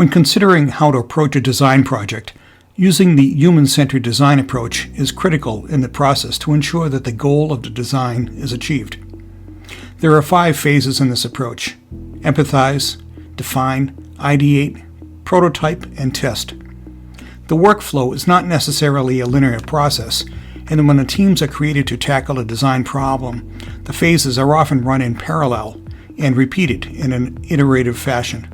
When considering how to approach a design project, using the human-centered design approach is critical in the process to ensure that the goal of the design is achieved. There are 5 phases in this approach: empathize, define, ideate, prototype, and test. The workflow is not necessarily a linear process, and when the teams are created to tackle a design problem, the phases are often run in parallel and repeated in an iterative fashion.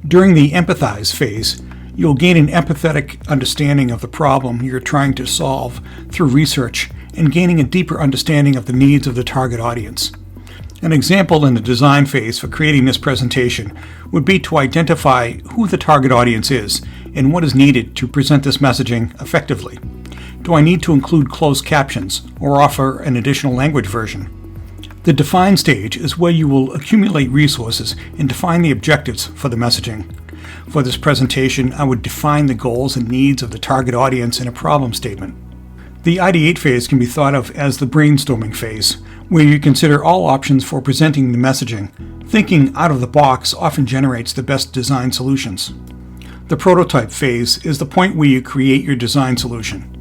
During the empathize phase, you'll gain an empathetic understanding of the problem you're trying to solve through research and gaining a deeper understanding of the needs of the target audience. An example in the design phase for creating this presentation would be to identify who the target audience is and what is needed to present this messaging effectively. Do I need to include closed captions or offer an additional language version? The define stage is where you will accumulate resources and define the objectives for the messaging. For this presentation, I would define the goals and needs of the target audience in a problem statement. The ideate phase can be thought of as the brainstorming phase, where you consider all options for presenting the messaging. Thinking out of the box often generates the best design solutions. The prototype phase is the point where you create your design solution.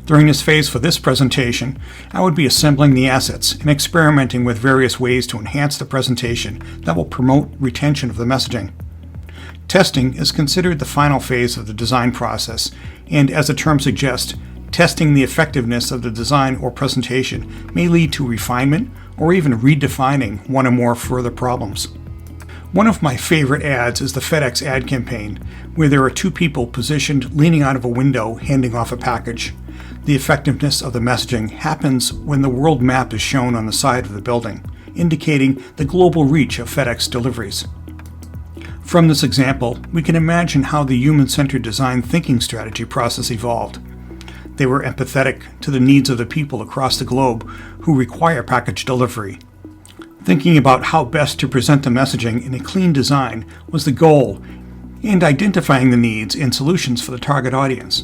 During this phase for this presentation, I would be assembling the assets and experimenting with various ways to enhance the presentation that will promote retention of the messaging. Testing is considered the final phase of the design process, and as the term suggests, testing the effectiveness of the design or presentation may lead to refinement or even redefining one or more further problems. One of my favorite ads is the FedEx ad campaign, where there are 2 people positioned leaning out of a window handing off a package. The effectiveness of the messaging happens when the world map is shown on the side of the building, indicating the global reach of FedEx deliveries. From this example, we can imagine how the human-centered design thinking strategy process evolved. They were empathetic to the needs of the people across the globe who require package delivery. Thinking about how best to present the messaging in a clean design was the goal, and identifying the needs and solutions for the target audience.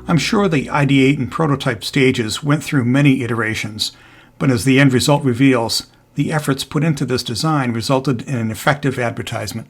I'm sure the ideate and prototype stages went through many iterations, but as the end result reveals, the efforts put into this design resulted in an effective advertisement.